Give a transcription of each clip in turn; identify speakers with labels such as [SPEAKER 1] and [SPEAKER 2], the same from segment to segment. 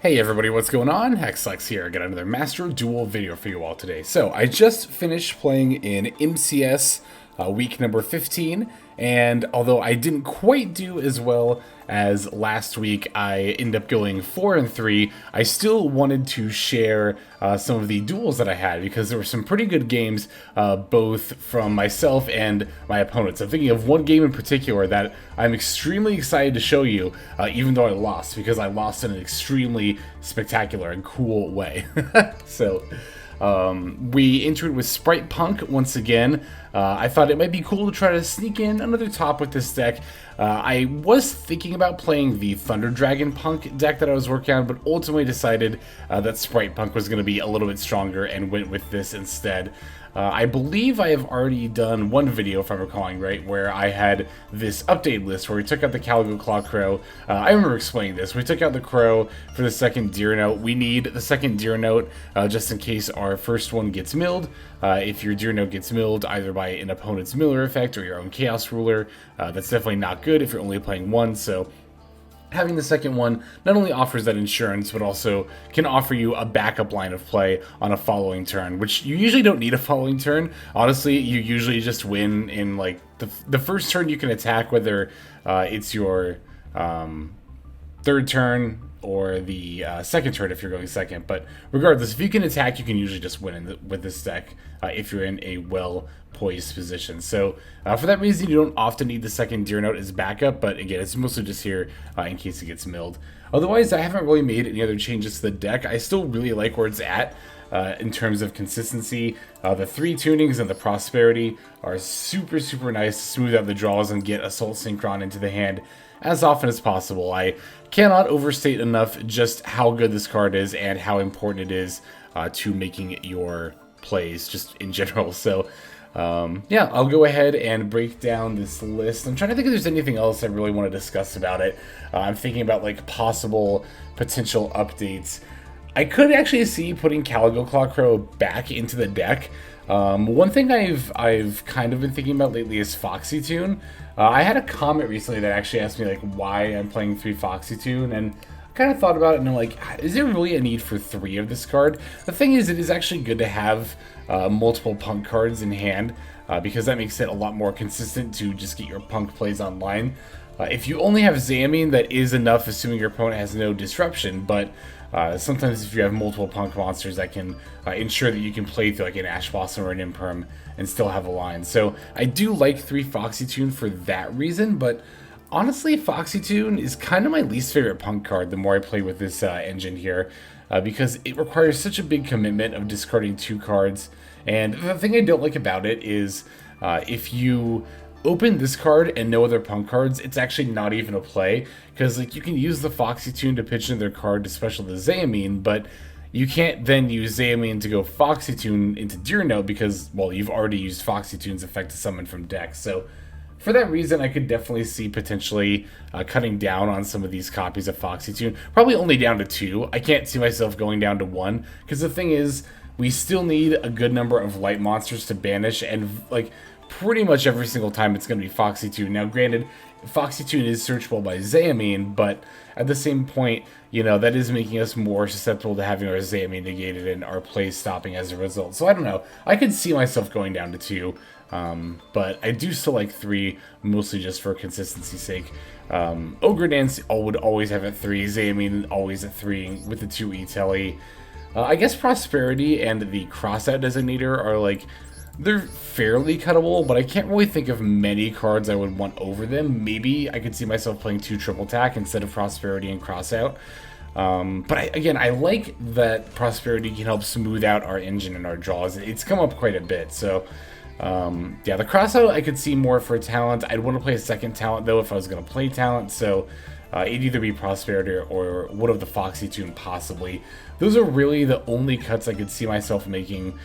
[SPEAKER 1] Hey everybody, what's going on? Hexlex here. I got another Master Duel video for you all today. So I just finished playing in MCS week number 15, and although I didn't quite do as well as last week, I ended up going 4-3. I still wanted to share some of the duels that I had because there were some pretty good games, both from myself and my opponents. I'm thinking of one game in particular that I'm extremely excited to show you, even though I lost, because I lost in an extremely spectacular and cool way. So we entered with Spright Punk once again. I thought it might be cool to try to sneak in another top with this deck. I was thinking about playing the Thunder Dragon Punk deck that I was working on, but ultimately decided that Spright Punk was going to be a little bit stronger and went with this instead. I believe I have already done one video, if I'm recalling right, where I had this update list where we took out the Calico Claw Crow. I remember explaining this. We took out the Crow for the second Deer Note. We need the second Deer Note just in case our first one gets milled. If your Deer Note gets milled either by an opponent's miller effect or your own Chaos Ruler, that's definitely not good if you're only playing one. So having the second one not only offers that insurance, but also can offer you a backup line of play on a following turn, which you usually don't need a following turn. Honestly, you usually just win in like the first turn you can attack, whether it's your third turn or the second turn if you're going second. But regardless, if you can attack, you can usually just win with this deck if you're in a well-poised position. So for that reason, you don't often need the second Deer Note as backup, but again, it's mostly just here in case it gets milled. Otherwise, I haven't really made any other changes to the deck. I still really like where it's at in terms of consistency. The 3 tunings and the Prosperity are super, super nice to smooth out the draws and get Assault Synchron into the hand as often as possible. I cannot overstate enough just how good this card is and how important it is to making your plays just in general. So yeah, I'll go ahead and break down this list. I'm trying to think if there's anything else I really want to discuss about it. I'm thinking about like possible potential updates. I could actually see putting Calico Claw Crow back into the deck. One thing I've kind of been thinking about lately is Foxy Tune. I had a comment recently that actually asked me like why I'm playing 3 Foxy Tune, and I kind of thought about it and I'm like, is there really a need for 3 of this card? The thing is, it is actually good to have multiple Punk cards in hand because that makes it a lot more consistent to just get your Punk plays online. If you only have Amin, that is enough, assuming your opponent has no disruption, but sometimes if you have multiple Punk monsters, that can ensure that you can play through like an Ash Blossom or an Imperm and still have a line. So I do like 3 Foxy Tune for that reason, but honestly, Foxy Tune is kind of my least favorite Punk card the more I play with this engine here, because it requires such a big commitment of discarding 2 cards. And the thing I don't like about it is if you open this card and no other Punk cards, it's actually not even a play, because like you can use the Foxy Tune to pitch in their card to special the Amin, but you can't then use Amin to go Foxy Tune into Deer Note because, well, you've already used Foxy Tune's effect to summon from deck. So for that reason, I could definitely see potentially cutting down on some of these copies of Foxy Tune. Probably only down to 2. I can't see myself going down to 1, because the thing is, we still need a good number of light monsters to banish, and like pretty much every single time it's going to be Foxy Tune. Now, granted, Foxy Tune is searchable by Amin, but at the same point, you know, that is making us more susceptible to having our Amin negated and our plays stopping as a result. So I don't know. I could see myself going down to 2. But I do still like 3, mostly just for consistency's sake. Ogre Dance would always have at 3, Amin always at 3 with the 2 E-Telly. I guess Prosperity and the Crossout Designator are like, they're fairly cuttable, but I can't really think of many cards I would want over them. Maybe I could see myself playing 2 Triple Tack instead of Prosperity and Crossout. But I like that Prosperity can help smooth out our engine and our draws. It's come up quite a bit, so yeah, the Crossout I could see more for talent. I'd want to play a second talent though if I was going to play talent, so it'd either be Prosperity or one of the Foxy Tune possibly. Those are really the only cuts I could see myself making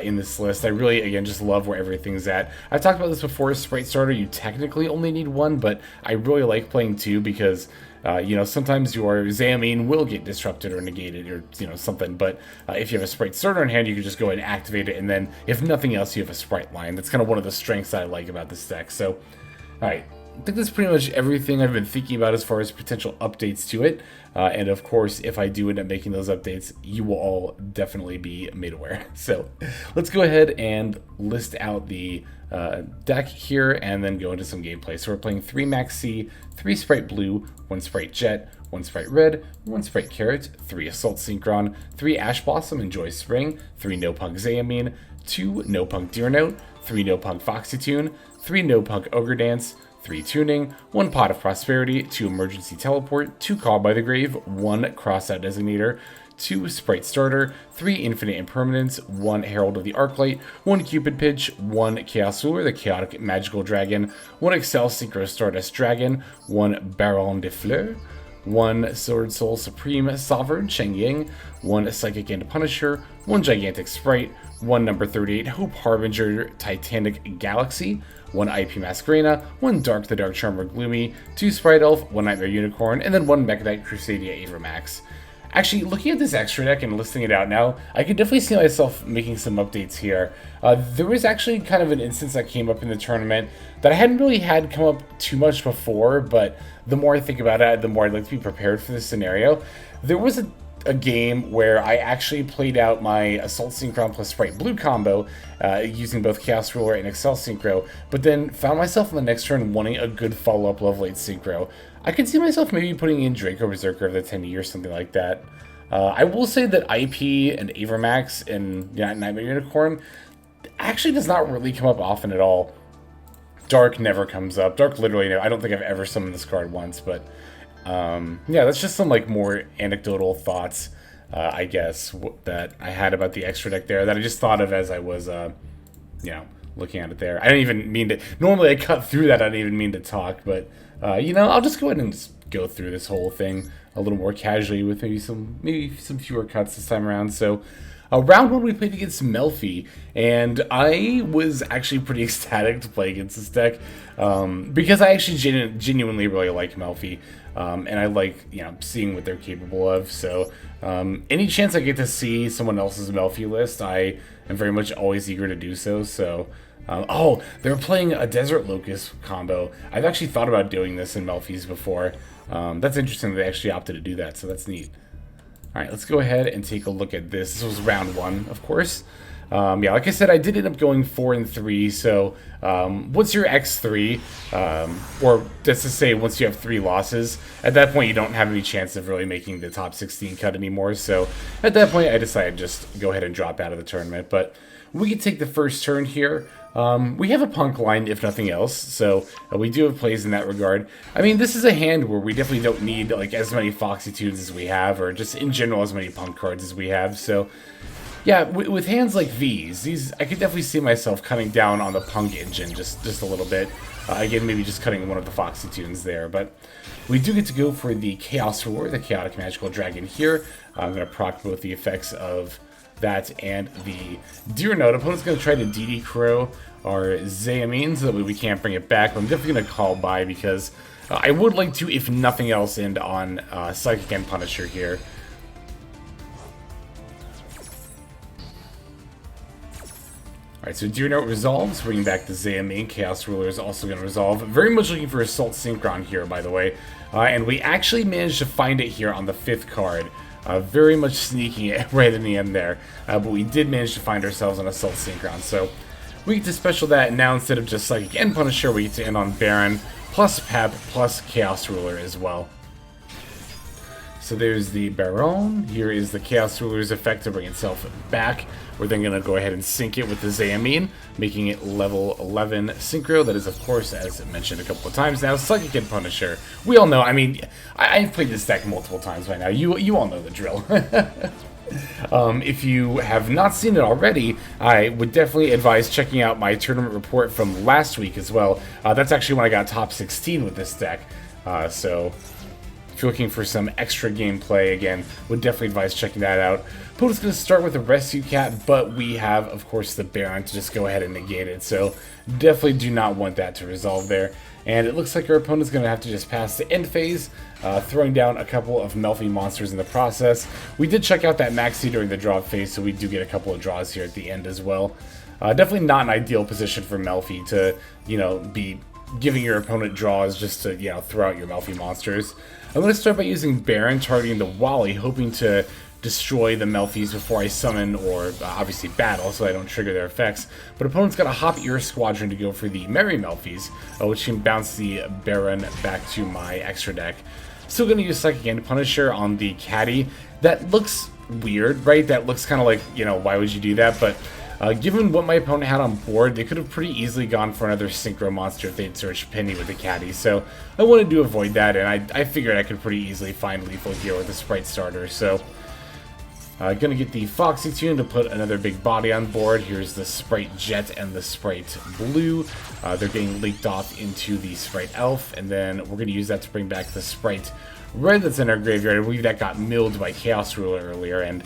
[SPEAKER 1] in this list. I really, again, just love where everything's at. I've talked about this before, Spright Starter, you technically only need 1, but I really like playing 2 because you know, sometimes your Amin will get disrupted or negated or, you know, something, but if you have a Spright Starter in hand, you can just go ahead and activate it, and then, if nothing else, you have a Spright line. That's kind of one of the strengths that I like about this deck. So, alright, I think that's pretty much everything I've been thinking about as far as potential updates to it. And of course, if I do end up making those updates, you will all definitely be made aware. So let's go ahead and list out the deck here and then go into some gameplay. So we're playing 3 Maxx, 3 Spright Blue, 1 Spright Jet, 1 Spright Red, 1 Spright Carrot, 3 Assault Synchron, 3 Ash Blossom and Joyous Spring, 3 Noh-P.U.N.K Amin, 2 Noh-P.U.N.K Deer Note, 3 Noh-P.U.N.K Foxy Tune, 3 Noh-P.U.N.K Ogre Dance, 3 Tuning, 1 Pot of Prosperity, 2 Emergency Teleport, 2 Call by the Grave, 1 Crossout Designator, 2 Spright Starter, 3 Infinite Impermanence, 1 Herald of the Arclight, 1 Cupid Pitch, 1 Chaos Ruler, the Chaotic Magical Dragon, 1 Accel Synchro Stardust Dragon, 1 Baronne de Fleur, 1 Swordsoul Supreme Sovereign Chengying, 1 Psychic and Punisher, 1 Gigatic Spright, 1 number 38 Hope Harbinger Titanic Galaxy, 1 IP Masquerena, 1 Dharc the Dark Charmer Gloomy, 2 Spright Elf, 1 Knightmare Unicorn, and then 1 Mekk-Knight Crusadia Maxx. Actually, looking at this extra deck and listing it out now, I could definitely see myself making some updates here. There was actually kind of an instance that came up in the tournament that I hadn't really had come up too much before, but the more I think about it, the more I'd like to be prepared for this scenario. There was a game where I actually played out my Assault Synchron plus Spright Blue combo using both Chaos Ruler and Accel Synchro, but then found myself on the next turn wanting a good follow-up level 8 Synchro. I could see myself maybe putting in Draco Berserker of the 10E or something like that. I will say that IP and Maxx and Knightmare Unicorn actually does not really come up often at all. Dharc never comes up. Dharc literally, I don't think I've ever summoned this card once, but yeah, that's just some like more anecdotal thoughts, I guess, that I had about the extra deck there that I just thought of as I was, looking at it there. I didn't even mean to. Normally I cut through that. I didn't even mean to talk, but I'll just go ahead and just go through this whole thing a little more casually with maybe some fewer cuts this time around. So. Round 1 we played against Melfi, and I was actually pretty ecstatic to play against this deck because I actually genuinely really like Melfi, and I like seeing what they're capable of. So any chance I get to see someone else's Melfi list, I am very much always eager to do so. So oh, they're playing a Desert Locus combo. I've actually thought about doing this in Melfi's before. That's interesting that they actually opted to do that, so that's neat. Alright, let's go ahead and take a look at this. This was round 1, of course. Yeah, like I said, I did end up going 4 and 3, so once you're X3, or just to say once you have 3 losses, at that point you don't have any chance of really making the top 16 cut anymore, so at that point I decided just go ahead and drop out of the tournament. But we can take the first turn here. We have a Punk line, if nothing else, so we do have plays in that regard. I mean, this is a hand where we definitely don't need like as many Foxy Tunes as we have, or just in general as many Punk cards as we have. So, yeah, with hands like these I could definitely see myself cutting down on the Punk engine just a little bit. Again, maybe just cutting one of the Foxy Tunes there, but we do get to go for the Chaos Ruler, the Chaotic Magical Dragon here. I'm going to proc both the effects of that and the Deer Note. Opponent's going to try to DD Crow our Amin so that way we can't bring it back. But I'm definitely going to call by because I would like to, if nothing else, end on Psychic and Punisher here. Alright, so Deer Note resolves, bringing back the Amin. Chaos Ruler is also going to resolve. Very much looking for Assault Synchron here, by the way. And we actually managed to find it here on the 5th card. Very much sneaking it right in the end there. But we did manage to find ourselves on Assault Synchron. So we get to special that. Now instead of just Psychic and Punisher, we get to end on Baron, plus Pep, plus Chaos Ruler as well. So there's the Baronne. Here is the Chaos Ruler's effect to bring itself back. We're then going to go ahead and sync it with the Amin, making it level 11 Synchro. That is, of course, as I mentioned a couple of times now, Psychic and Punisher. We all know, I mean, I've played this deck multiple times by now. You all know the drill. If you have not seen it already, I would definitely advise checking out my tournament report from last week as well. That's actually when I got top 16 with this deck. So if you're looking for some extra gameplay, again, would definitely advise checking that out. Opponent's going to start with a Rescue Cat, but we have, of course, the Baron to just go ahead and negate it. So definitely do not want that to resolve there. And it looks like our opponent's going to have to just pass the end phase, throwing down a couple of Melfi monsters in the process. We did check out that Maxi during the draw phase, so we do get a couple of draws here at the end as well. Definitely not an ideal position for Melfi to, be giving your opponent draws just to, you know, throw out your Melfi monsters. I'm going to start by using Baron, targeting the Wally, hoping to destroy the Melfis before I summon or obviously battle, so I don't trigger their effects. But opponent's got a Hop Ear Squadron to go for the Merry Melfis, which can bounce the Baron back to my extra deck. Still going to use Psychic End Punisher on the Caddy. That looks weird, right? That looks kind of like, you know, why would you do that? But given what my opponent had on board, they could have pretty easily gone for another Synchro monster if they'd searched Penny with the Caddy. So I wanted to avoid that, and I figured I could pretty easily find lethal here with the Spright Starters. So gonna get the Foxy tune to put another big body on board. Here's the Spright Jet and the Spright Blue. They're getting leaked off into the Spright Elf, and then we're gonna use that to bring back the Spright Red that's in our graveyard. I believe that got milled by Chaos Ruler earlier, and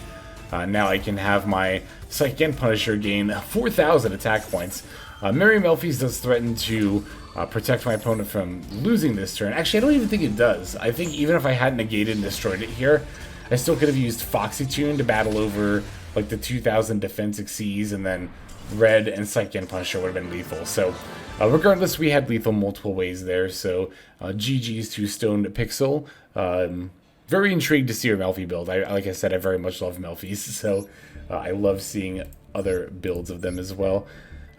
[SPEAKER 1] now I can have my Psychic End Punisher gain 4,000 attack points. Merry Melfis does threaten to protect my opponent from losing this turn. Actually, I don't even think it does. I think even if I hadn't negated and destroyed it here, I still could have used Foxy Tune to battle over like the 2,000 defense exceeds, and then Red and Psychic End Punisher would have been lethal. So regardless, we had lethal multiple ways there. So GG's to Stoned Pixel. Very intrigued to see your Melfi build. Like I said, I very much love Melfis, so I love seeing other builds of them as well.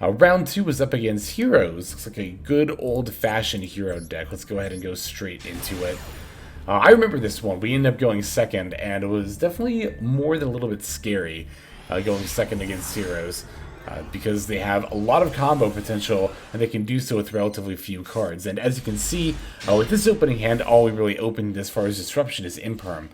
[SPEAKER 1] Round 2 was up against Heroes. Looks like a good old-fashioned hero deck. Let's go ahead and go straight into it. I remember this one. We ended up going second, and it was definitely more than a little bit scary going second against Heroes. Because they have a lot of combo potential, and they can do so with relatively few cards. And as you can see, with this opening hand, all we really opened as far as disruption is Imperm.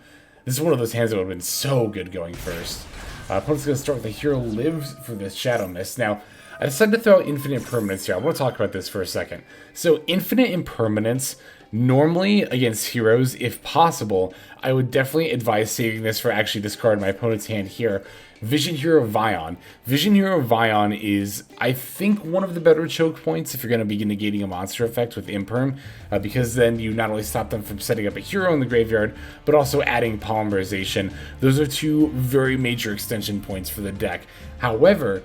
[SPEAKER 1] This is one of those hands that would have been so good going first. Opponent's going to start with the Hero Lives for this Shadow Mist. Now, I decided to throw out Infinite Impermanence here. I want to talk about this for a second. So, Infinite Impermanence, normally against Heroes, if possible, I would definitely advise saving this for actually this card in my opponent's hand here. Vision Hero Vion. Vision Hero Vion is, I think, one of the better choke points if you're going to be negating a monster effect with Imperm, because then you not only stop them from setting up a hero in the graveyard, but also adding Polymerization. Those are two very major extension points for the deck. However,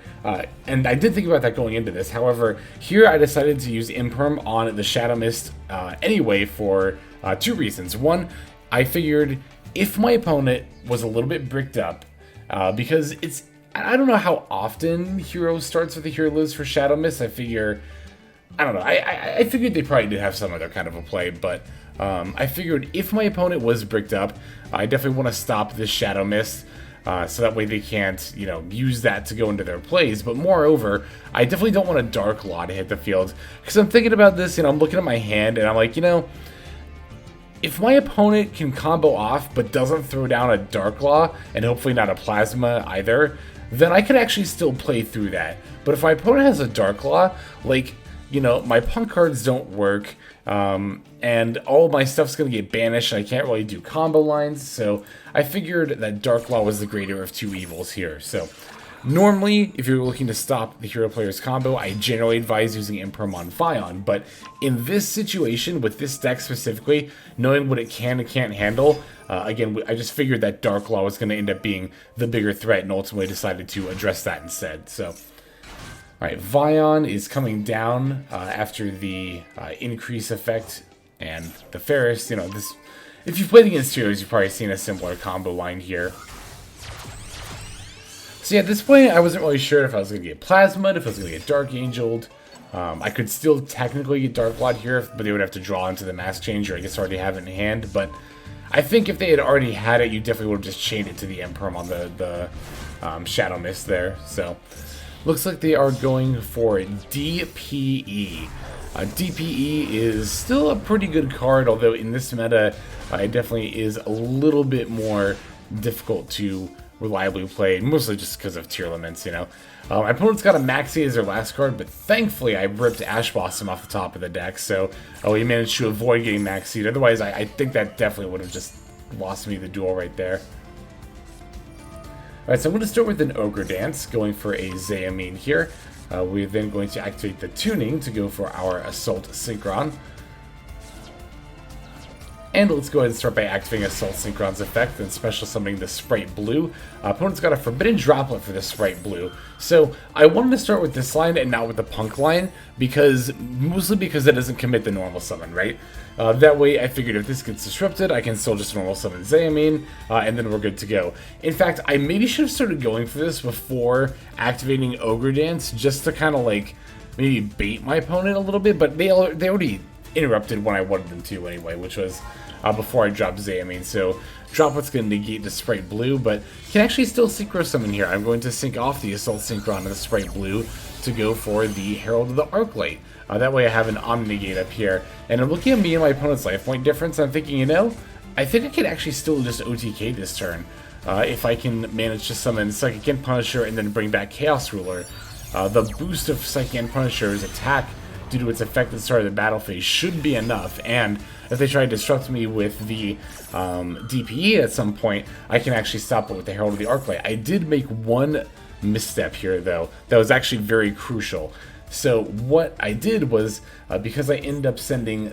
[SPEAKER 1] and I did think about that going into this, however, here I decided to use Imperm on the Shadow Mist anyway for two reasons. One, I figured if my opponent was a little bit bricked up, because it's, I don't know how often Hero starts with the Hero Lives for Shadow Mist. I figure, I don't know, I figured they probably did have some other kind of a play, but I figured if my opponent was bricked up, I definitely want to stop this Shadow Mist, so that way they can't, you know, use that to go into their plays. But moreover, I definitely don't want a Dharc Law to hit the field, because I'm thinking about this, you know, I'm looking at my hand, and I'm like, you know, if my opponent can combo off but doesn't throw down a Dharc Law, and hopefully not a Plasma either, then I can actually still play through that. But if my opponent has a Dharc Law, like, you know, my punk cards don't work, and all of my stuff's going to get banished, and I can't really do combo lines, so I figured that Dharc Law was the greater of two evils here. So normally, if you're looking to stop the hero player's combo, I generally advise using Imperm on Vion, but in this situation, with this deck specifically, knowing what it can and can't handle, again, I just figured that Dharc Law was going to end up being the bigger threat, and ultimately decided to address that instead. So, alright, Vion is coming down after the increase effect, and the Ferris, you know, this, if you've played against heroes, you've probably seen a similar combo line here. So yeah, at this point, I wasn't really sure if I was going to get Plasma'd, if I was going to get Dark Angel'd. I could still technically get Dark Blot here, but they would have to draw into the Mask Changer. I guess already have it in hand, but I think if they had already had it, you definitely would have just chained it to the Imperm on the Shadow Mist there. So, looks like they are going for DPE. DPE is still a pretty good card, although in this meta, it definitely is a little bit more difficult to reliably play, mostly just because of tier limits, you know. My opponent's got a Maxx as their last card, but thankfully I ripped Ash Blossom off the top of the deck, so he managed to avoid getting Maxx. Otherwise, I think that definitely would have just lost me the duel right there. Alright, so I'm going to start with an Ogre Dance, going for a Amin here. We're then going to activate the tuning to go for our Assault Synchron. And let's go ahead and start by activating Assault Synchron's effect and special summoning the Spright Blue. Opponent's got a Forbidden Droplet for the Spright Blue. So I wanted to start with this line and not with the Punk line, mostly because it doesn't commit the normal summon, right? That way I figured if this gets disrupted, I can still just normal summon Amin, and then we're good to go. In fact, I maybe should have started going for this before activating Ogre Dance, just to kind of like maybe bait my opponent a little bit, but they already interrupted when I wanted them to anyway, which was before I dropped Amin. So Droplet's going to negate the Spright Blue, but can actually still Synchro summon here. I'm going to sync off the Assault Synchron and the Spright Blue to go for the Herald of the Arclight. That way I have an Omni-Negate up here. And I'm looking at me and my opponent's life point difference, and I'm thinking, you know, I think I can actually still just OTK this turn. If I can manage to summon Psychic End Punisher and then bring back Chaos Ruler. The boost of Psychic End Punisher's attack due to its effect at the start of the battle phase should be enough, and if they try to disrupt me with the DPE at some point, I can actually stop it with the Herald of the Arclight. I did make one misstep here, though, that was actually very crucial. So what I did was, because I ended up sending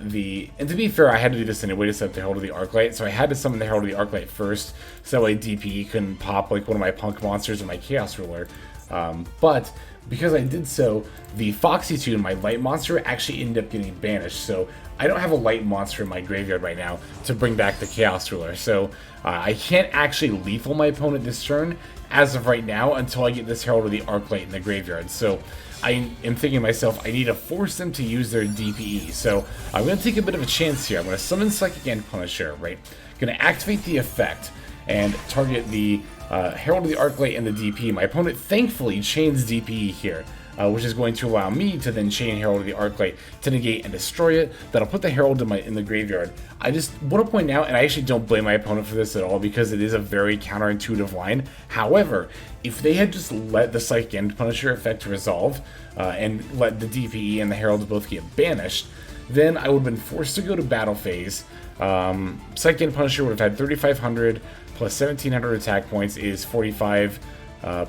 [SPEAKER 1] and to be fair, I had to do this anyway to set up the Herald of the Arclight, so I had to summon the Herald of the Arclight first, so that way DPE couldn't pop like one of my Punk monsters or my Chaos Ruler. But because I did so, the Foxy tune, my light monster, actually ended up getting banished. So I don't have a light monster in my graveyard right now to bring back the Chaos Ruler. So I can't actually lethal my opponent this turn as of right now until I get this Herald of the Arclight in the graveyard. So I am thinking to myself, I need to force them to use their DPE. So I'm going to take a bit of a chance here. I'm going to summon Psychic End Punisher, right? Going to activate the effect and target the Herald of the Arclight and the DP. My opponent thankfully chains DPE here, which is going to allow me to then chain Herald of the Arclight to negate and destroy it. That'll put the Herald in the graveyard. I just want to point out, and I actually don't blame my opponent for this at all, because it is a very counterintuitive line. However, if they had just let the Psychic End Punisher effect resolve, and let the DPE and the Herald both get banished, then I would have been forced to go to battle phase. Psychic End Punisher would have had 3,500 plus 1,700 attack points is 45,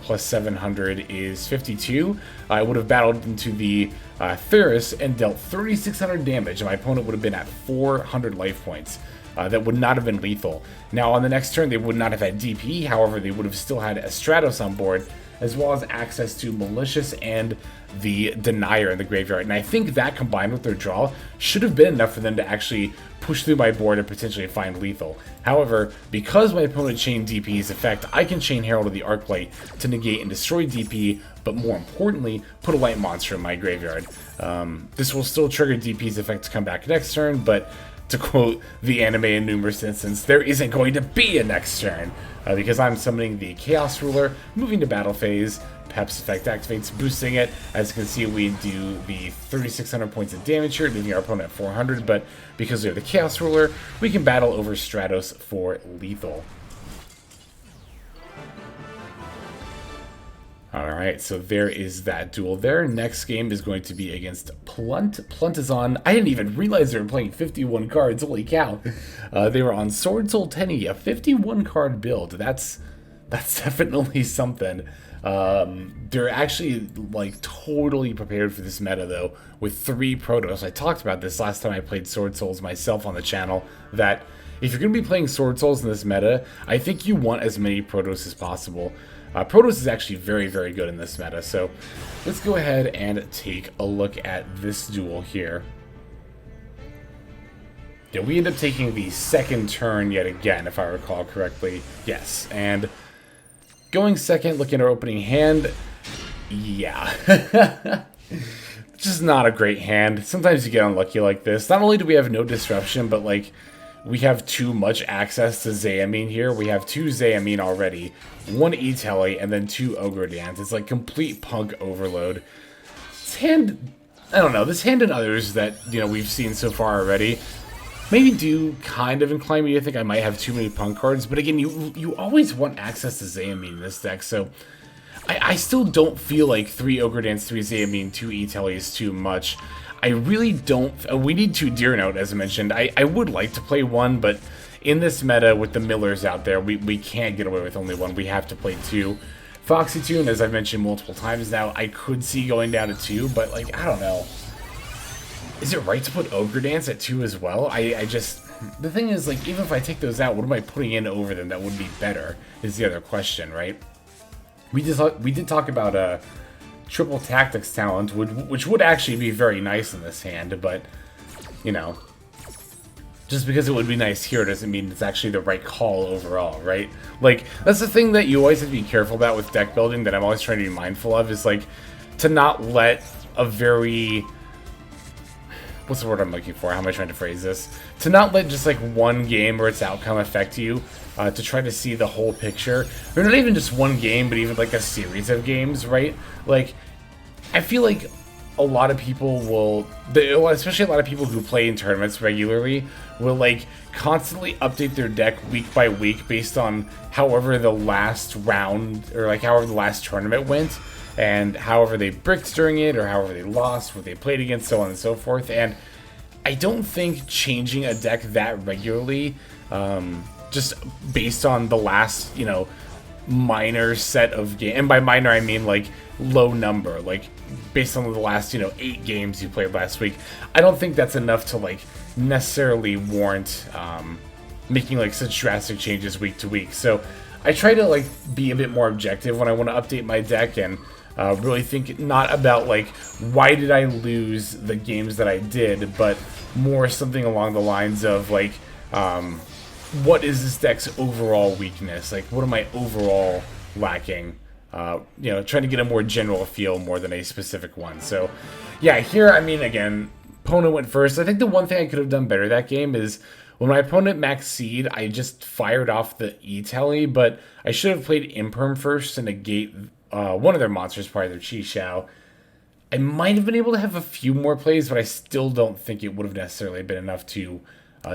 [SPEAKER 1] plus 700 is 52. I would have battled into the Ferris and dealt 3,600 damage, and my opponent would have been at 400 life points. That would not have been lethal. Now, on the next turn, they would not have had DP, however, they would have still had a Stratos on board, as well as access to Malicious and the Denier in the graveyard. And I think that, combined with their draw, should have been enough for them to actually push through my board and potentially find lethal. However, because my opponent chained DP's effect, I can chain Herald of the Arclight to negate and destroy DP, but more importantly, put a light monster in my graveyard. This will still trigger DP's effect to come back next turn, but to quote the anime in numerous instances, there isn't going to be a next turn, because I'm summoning the Chaos Ruler, moving to battle phase. Pep's effect activates, boosting it. As you can see, we do the 3,600 points of damage here, leaving our opponent at 400, but because we have the Chaos Ruler, we can battle over Stratos for lethal. Alright, so there is that duel there. Next game is going to be against Plunt. Plunt is on... I didn't even realize they were playing 51 cards. Holy cow. They were on Swordsoul Tenny, a 51 card build. That's definitely something. They're actually like totally prepared for this meta though, with 3 Protos. I talked about this last time I played Sword Souls myself on the channel, that if you're going to be playing Sword Souls in this meta, I think you want as many Protos as possible. Protos is actually very, very good in this meta, so let's go ahead and take a look at this duel here. Yeah, we end up taking the second turn yet again, if I recall correctly. Yes, and going second, looking at our opening hand, yeah. Just not a great hand. Sometimes you get unlucky like this. Not only do we have no disruption, but like, we have too much access to Amin here. We have 2 Amin already, 1 E-Telly, and then 2 Ogre Dance. It's like complete Punk overload. This hand, I don't know, this hand and others that, you know, we've seen so far already, maybe do kind of incline me to think I might have too many Punk cards, but again, you always want access to Amin in this deck, so I still don't feel like 3 Ogre Dance, 3 Amin, 2 E-Telly is too much. I really don't... we need 2 Deer Note, as I mentioned. I would like to play 1, but in this meta with the Millers out there, we can't get away with only 1. We have to play 2. Foxy Tune, as I've mentioned multiple times now, I could see going down to 2, but, like, I don't know. Is it right to put Ogre Dance at 2 as well? I just... the thing is, like, even if I take those out, what am I putting in over them that would be better is the other question, right? We did talk about triple tactics talent, which would actually be very nice in this hand, but, you know, just because it would be nice here doesn't mean it's actually the right call overall, right? Like, that's the thing that you always have to be careful about with deck building that I'm always trying to be mindful of, is, like, to not let a very... What's the word I'm looking for? How am I trying to phrase this? To not let just, like, one game or its outcome affect you, to try to see the whole picture. Or not even just one game, but even, like, a series of games, right? Like, I feel like a lot of people will, especially a lot of people who play in tournaments regularly, will like constantly update their deck week by week based on however the last round, or like however the last tournament went, and however they bricked during it, or however they lost, what they played against, so on and so forth. And I don't think changing a deck that regularly, just based on the last, you know, minor set of games, and by minor I mean like low number, like based on the last, you know, 8 games you played last week, I don't think that's enough to like necessarily warrant making like such drastic changes week to week. So I try to like be a bit more objective when I want to update my deck, and really think not about like why did I lose the games that I did, but more something along the lines of like what is this deck's overall weakness, like what am I overall lacking, you know, trying to get a more general feel more than a specific one. So yeah, here, I mean, again, opponent went first. I think the one thing I could have done better that game is when my opponent maxed, I just fired off the E-Tally, but I should have played Imperm first to negate one of their monsters, probably their Chi Xiao. I might have been able to have a few more plays, but I still don't think it would have necessarily been enough to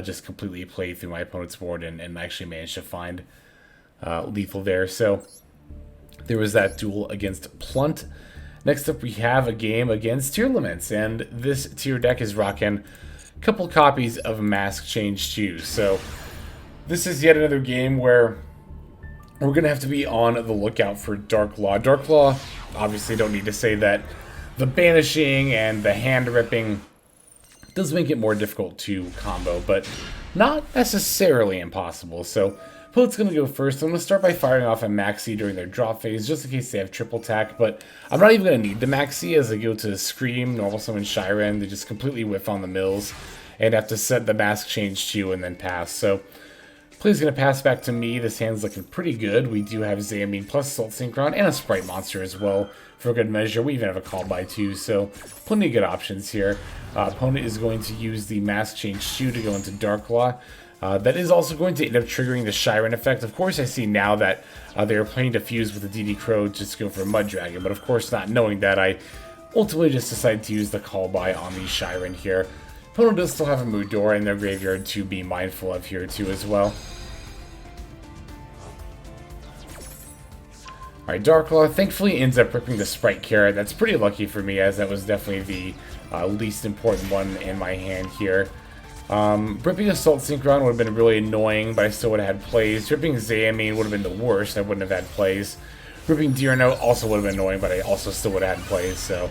[SPEAKER 1] just completely play through my opponent's board and actually manage to find lethal there. So there was that duel against Plunt. Next up, we have a game against Tier Laments, and this tier deck is rocking a couple copies of Mask Change 2. So this is yet another game where we're going to have to be on the lookout for Dark Law. Dark Law, obviously don't need to say that the banishing and the hand ripping does make it more difficult to combo, but not necessarily impossible. So opponent's going to go first. I'm going to start by firing off a Maxi during their draw phase, just in case they have triple attack, but I'm not even going to need the Maxi as they go to Scream, Normal Summon Shyren. They just completely whiff on the mills and have to set the Mask Change 2 and then pass. So play's going to pass back to me. This hand's looking pretty good. We do have Amin plus Assault Synchron and a Spright monster as well for good measure. We even have a call by too, so plenty of good options here. Opponent is going to use the Mask Change 2 to go into Dark Law. That is also going to end up triggering the Shyren effect. Of course, I see now that they are planning to fuse with the DD Crow just to go for a Mud Dragon, but of course, not knowing that, I ultimately just decided to use the call by on the Shyren here. Opponent does still have a Mudora in their graveyard to be mindful of here too as well. Alright, Dark Law thankfully ends up ripping the Spright Carrot. That's pretty lucky for me, as that was definitely the least important one in my hand here. Ripping Assault Synchron would have been really annoying, but I still would have had plays. Ripping Zayamin would have been the worst. I wouldn't have had plays. Ripping Deerno also would have been annoying, but I also still would have had plays. So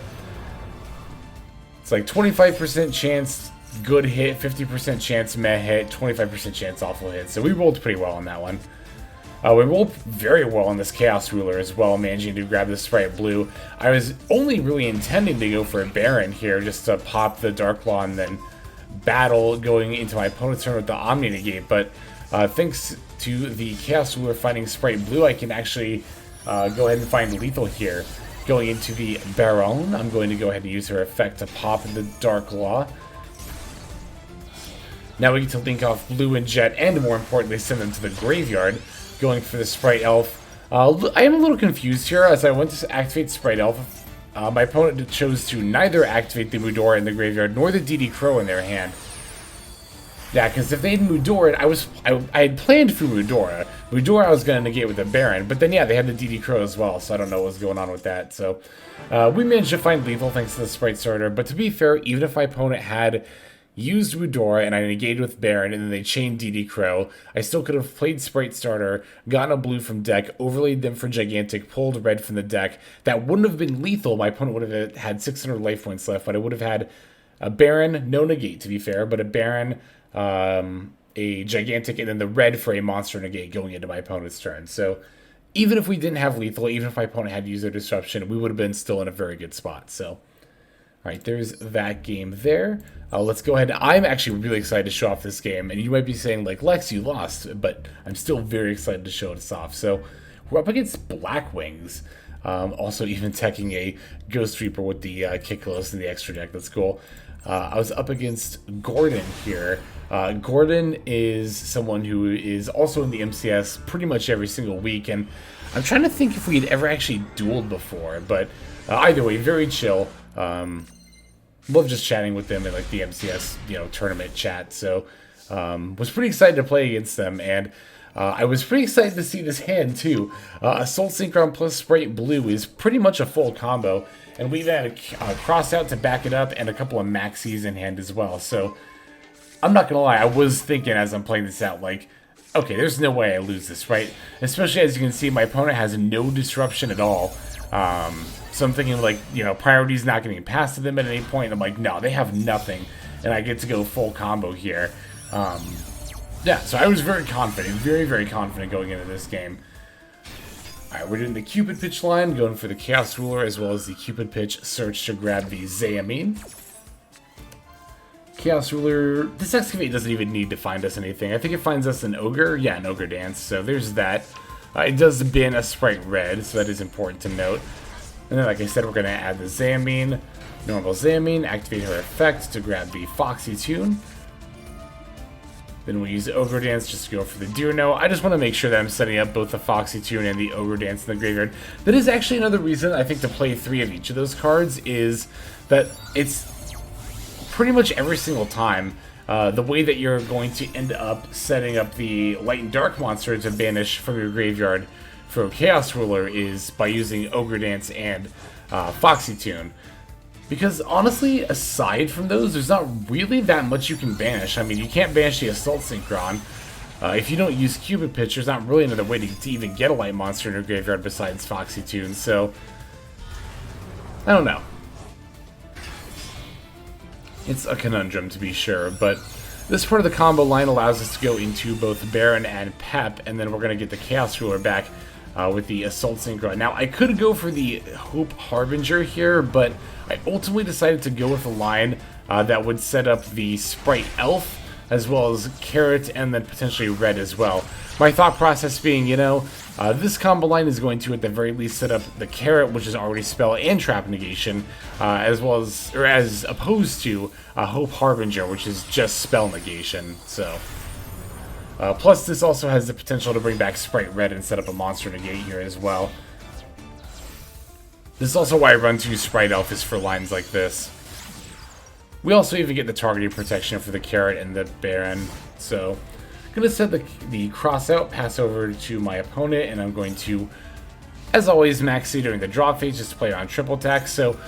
[SPEAKER 1] it's like 25% chance good hit, 50% chance meh hit, 25% chance awful hit. So we rolled pretty well on that one. We rolled very well on this Chaos Ruler as well, managing to grab the Spright Blue. I was only really intending to go for a Baron here, just to pop the Dark Law and then battle going into my opponent's turn with the Omni Negate, but thanks to the Chaos Ruler finding Spright Blue, I can actually go ahead and find lethal here. Going into the Baronne, I'm going to go ahead and use her effect to pop the Dark Law. Now we get to link off Blue and Jet, and more importantly, send them to the graveyard, going for the Spright Elf. I am a little confused here, as I went to activate Spright Elf. My opponent chose to neither activate the Mudora in the graveyard nor the DD Crow in their hand. Yeah, because if they had Mudora, I had planned for Mudora. Mudora I was going to negate with the Baron, but then yeah, they had the DD Crow as well, so I don't know what was going on with that. So we managed to find lethal thanks to the Spright Starter, but to be fair, even if my opponent had used Mudora and I negated with Baron and then they chained DD Crow, I still could have played Spright Starter, gotten a blue from deck, overlaid them for Gigantic, pulled red from the deck. That wouldn't have been lethal. My opponent would have had 600 life points left, but I would have had a Baron, no negate to be fair, but a Baron, a gigantic, and then the red for a monster negate going into my opponent's turn. So even if we didn't have lethal, even if my opponent had used their disruption, we would have been still in a very good spot. So, all right, there's that game there. Let's go ahead. I'm actually really excited to show off this game, and you might be saying, like, Lex, you lost, but I'm still very excited to show this off. So we're up against Blackwings, also even teching a Ghost Reaper with the Kiklos and the extra deck. That's cool. I was up against Gordon here. Gordon is someone who is also in the MCS pretty much every single week, and I'm trying to think if we had ever actually dueled before, but either way, very chill. Love just chatting with them in like the MCS, tournament chat. So was pretty excited to play against them, and I was pretty excited to see this hand too. Assault Synchron plus Spright Blue is pretty much a full combo, and we've had a Crossout to back it up and a couple of Maxes in hand as well. So I'm not gonna lie, I was thinking as I'm playing this out, like, okay, there's no way I lose this, right? Especially as you can see, my opponent has no disruption at all. So I'm thinking, like, priority's not getting passed to them at any point. And I'm like, no, they have nothing, and I get to go full combo here. Yeah, so I was very confident, very, very confident going into this game. Alright, we're doing the Cupid Pitch line, going for the Chaos Ruler, as well as the Cupid Pitch search to grab the Amin. Chaos Ruler, this Excavate doesn't even need to find us anything. I think it finds us an Ogre. Yeah, an Ogre Dance, so there's that. It does bin a Spright Red, so that is important to note. And then, like I said, we're going to add the Amin, normal Amin, activate her effect to grab the Foxy Tune. Then we use the Ogre Dance just to go for the Deer No. I just want to make sure that I'm setting up both the Foxy Tune and the Ogre Dance in the graveyard. That is actually another reason I think to play 3 of each of those cards, is that it's pretty much every single time the way that you're going to end up setting up the Light and Dark monster to banish from your graveyard for Chaos Ruler is by using Ogre Dance and Foxy Tune. Because honestly, aside from those, there's not really that much you can banish. I mean, you can't banish the Assault Synchron. If you don't use Cupid Pitch, there's not really another way to even get a light monster in your graveyard besides Foxy Tune, so I don't know. It's a conundrum, to be sure, but this part of the combo line allows us to go into both Baron and Pep, and then we're going to get the Chaos Ruler back with the Assault Synchron. Now, I could go for the Hope Harbinger here, but I ultimately decided to go with a line that would set up the Spright Elf, as well as Carrot, and then potentially Red as well. My thought process being, this combo line is going to, at the very least, set up the Carrot, which is already spell and trap negation, as opposed to Hope Harbinger, which is just spell negation. So, plus this also has the potential to bring back Spright Red and set up a monster negate here as well. This is also why I run 2 Spright Elf, is for lines like this. We also even get the targeting protection for the Carrot and the Baron. So, I'm going to set the cross out, pass over to my opponent, and I'm going to, as always, Maxi during the draw phase just to play on triple attack. So,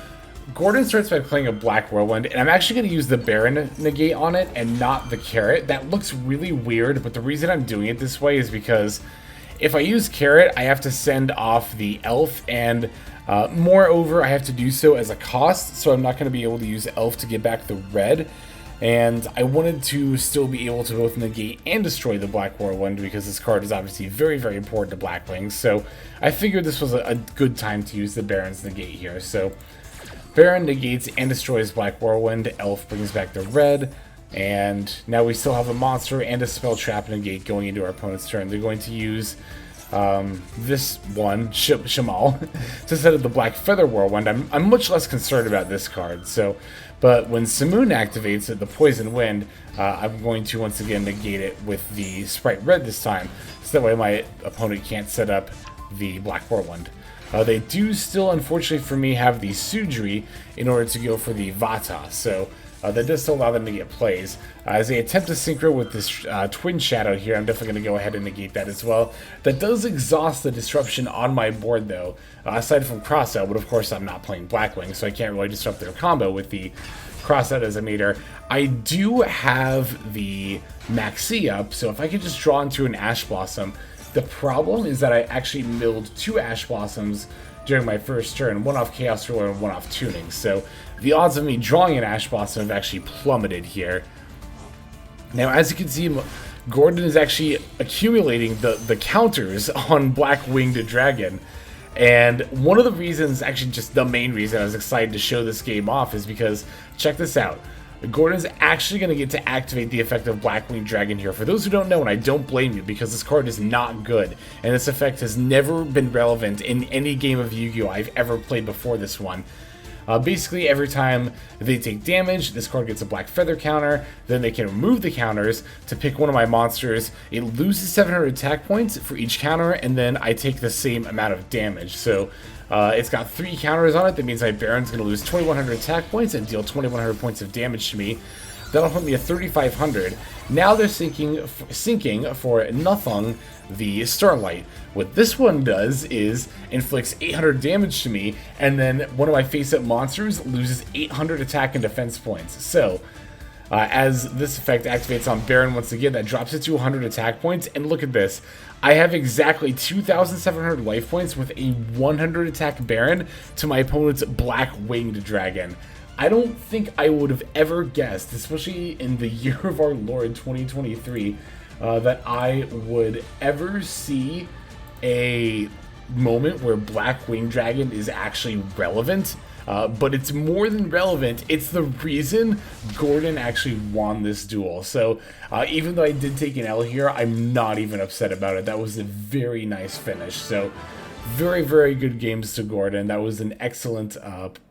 [SPEAKER 1] Gordon starts by playing a Black Whirlwind, and I'm actually going to use the Baron negate on it and not the Carrot. That looks really weird, but the reason I'm doing it this way is because if I use Carrot, I have to send off the Elf, and moreover, I have to do so as a cost, so I'm not going to be able to use Elf to get back the Red. And I wanted to still be able to both negate and destroy the Black Whirlwind, because this card is obviously very, very important to Blackwings. So I figured this was a good time to use the Baron's negate here. So Baron negates and destroys Black Whirlwind, Elf brings back the Red, and now we still have a monster and a spell trap negate going into our opponent's turn. They're going to use this one, Shamal, to set up the Black Feather Whirlwind. I'm much less concerned about this card, but when Simoon activates it, the Poison Wind, I'm going to once again negate it with the Spright Red this time, so that way my opponent can't set up the Black Whirlwind. They do still, unfortunately for me, have the Sujri in order to go for the Vata, so that does still allow them to get plays. As they attempt to synchro with this Twin Shadow here, I'm definitely going to go ahead and negate that as well. That does exhaust the disruption on my board, though, aside from Crossout, but of course I'm not playing Blackwing, so I can't really disrupt their combo with the Crossout as a meter. I do have the Maxx up, so if I could just draw into an Ash Blossom. The problem is that I actually milled 2 Ash Blossoms during my first turn, one off Chaos Ruler and one off Tuning, so the odds of me drawing an Ash Blossom have actually plummeted here. Now, as you can see, Gordon is actually accumulating the counters on Black Winged Dragon. And one of the reasons, actually just the main reason I was excited to show this game off is because, check this out, Gordon's actually going to get to activate the effect of Black Winged Dragon here. For those who don't know, and I don't blame you, because this card is not good, and this effect has never been relevant in any game of Yu-Gi-Oh! I've ever played before this one. Basically, every time they take damage, this card gets a black feather counter, then they can remove the counters to pick one of my monsters. It loses 700 attack points for each counter, and then I take the same amount of damage. So it's got 3 counters on it. That means my Baron's going to lose 2100 attack points and deal 2100 points of damage to me. That'll put me at 3500. Now they're sinking for nothing the Starlight. What this one does is inflicts 800 damage to me, and then one of my face-up monsters loses 800 attack and defense points. So, as this effect activates on Baron once again, that drops it to 100 attack points, and look at this. I have exactly 2,700 life points with a 100 attack Baron to my opponent's Black Winged Dragon. I don't think I would have ever guessed, especially in the year of our Lord 2023, that I would ever see a moment where Black Winged Dragon is actually relevant. But it's more than relevant, it's the reason Gordon actually won this duel. So even though I did take an L here, I'm not even upset about it. That was a very nice finish. So very, very good games to Gordon. That was an excellent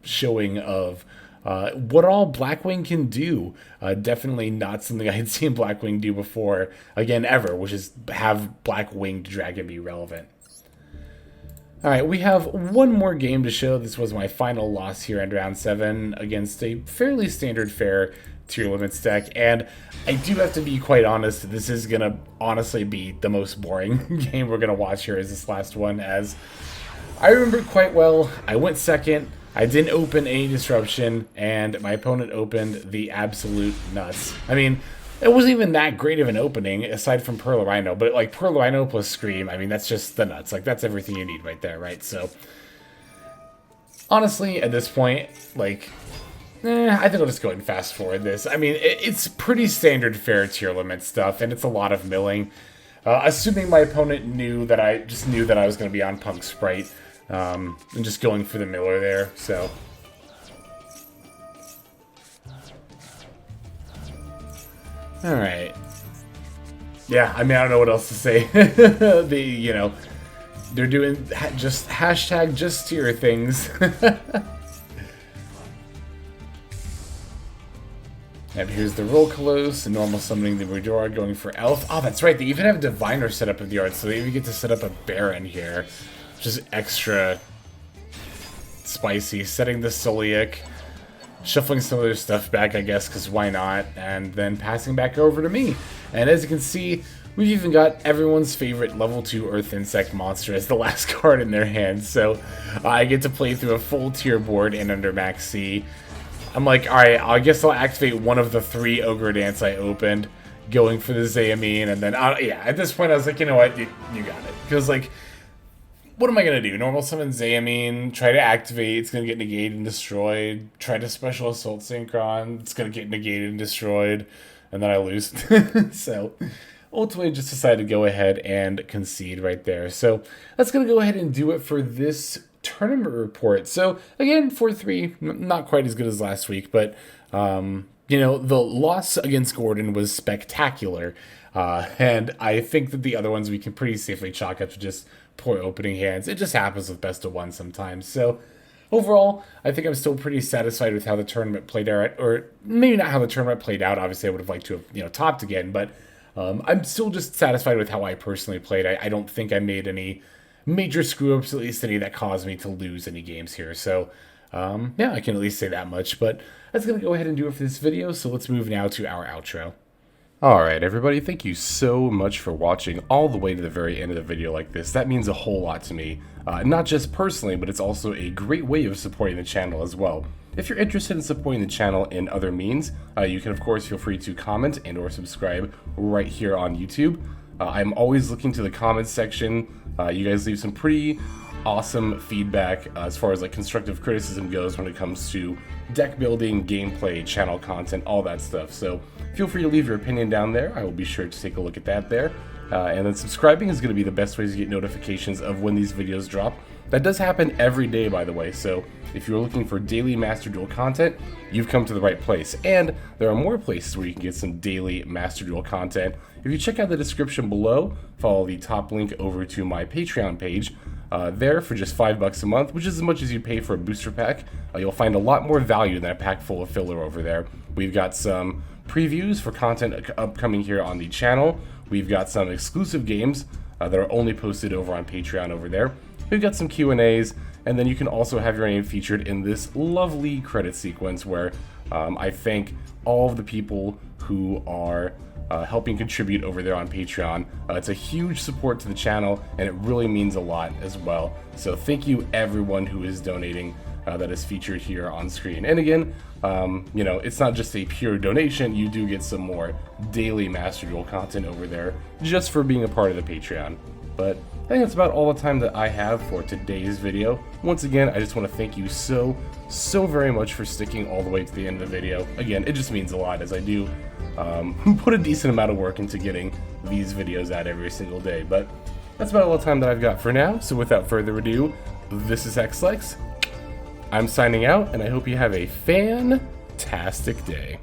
[SPEAKER 1] showing of what all Blackwing can do. Definitely not something I had seen Blackwing do before, again, ever, which is have Black Winged Dragon be relevant. Alright, we have one more game to show. This was my final loss here in round 7 against a fairly standard fare tier limits deck, and I do have to be quite honest, this is going to honestly be the most boring game we're going to watch here is this last one, as I remember quite well, I went second, I didn't open any disruption, and my opponent opened the absolute nuts. I mean, it wasn't even that great of an opening, aside from Pearl Rhino, but like Pearl Rhino plus Scream, I mean, that's just the nuts. Like, that's everything you need right there, right? So, honestly, at this point, like, I think I'll just go ahead and fast forward this. I mean, it's pretty standard fair tier limit stuff, and it's a lot of milling. Assuming my opponent knew that I was going to be on Punk Spright, and just going for the miller there, so. Alright. Yeah, I mean, I don't know what else to say. You know, they're doing just hashtag just tier things. And here's the Roll Close, normal summoning the Redora, going for Elf. Oh, that's right, they even have a Diviner set up in the art, so they even get to set up a Baron here. Just extra spicy. Setting the Soliac, shuffling some of their stuff back, I guess, because why not? And then passing back over to me. And as you can see, we've even got everyone's favorite level 2 Earth Insect monster as the last card in their hands. So I get to play through a full tier board and under Max C. I'm like, alright, I guess I'll activate one of the 3 Ogre Dance I opened, going for the Amin, and then, yeah, at this point I was like, you know what, you got it. Because, like, what am I going to do? Normal summon Amin, try to activate, it's going to get negated and destroyed. Try to special Assault Synchron, it's going to get negated and destroyed. And then I lose. So, ultimately just decided to go ahead and concede right there. So, that's going to go ahead and do it for this tournament report. So, again, 4-3, not quite as good as last week, but, you know, the loss against Gordon was spectacular. And I think that the other ones we can pretty safely chalk up to just poor opening hands. It just happens with best of one sometimes. So overall, I think I'm still pretty satisfied with how the tournament played out, or maybe not how the tournament played out. Obviously, I would have liked to have, you know, topped again, but I'm still just satisfied with how I personally played. I don't think I made any major screw-ups, at least any that caused me to lose any games here. So yeah, I can at least say that much, but that's going to go ahead and do it for this video. So let's move now to our outro. Alright everybody, thank you so much for watching all the way to the very end of the video like this. That means a whole lot to me. Not just personally, but it's also a great way of supporting the channel as well. If you're interested in supporting the channel in other means, you can of course feel free to comment and or subscribe right here on YouTube. I'm always looking to the comments section. You guys leave some pretty awesome feedback as far as like constructive criticism goes when it comes to deck building, gameplay, channel content, all that stuff. So feel free to leave your opinion down there. I will be sure to take a look at that there. And then subscribing is going to be the best way to get notifications of when these videos drop. That does happen every day, by the way, so if you're looking for daily Master Duel content, you've come to the right place. And there are more places where you can get some daily Master Duel content. If you check out the description below, follow the top link over to my Patreon page. There for just $5 a month, which is as much as you pay for a booster pack, you'll find a lot more value than a pack full of filler over there. We've got some previews for content upcoming here on the channel. We've got some exclusive games that are only posted over on Patreon over there. We've got some Q&As, and then you can also have your name featured in this lovely credit sequence where I thank all of the people who are helping contribute over there on Patreon. It's a huge support to the channel, and it really means a lot as well. So thank you everyone who is donating that is featured here on screen. And again, you know, it's not just a pure donation, you do get some more daily Master Duel content over there just for being a part of the Patreon. But I think that's about all the time that I have for today's video. Once again, I just want to thank you so very much for sticking all the way to the end of the video. Again, it just means a lot as I do put a decent amount of work into getting these videos out every single day. But that's about all the time that I've got for now. So without further ado, this is Xlex. I'm signing out, and I hope you have a fantastic day.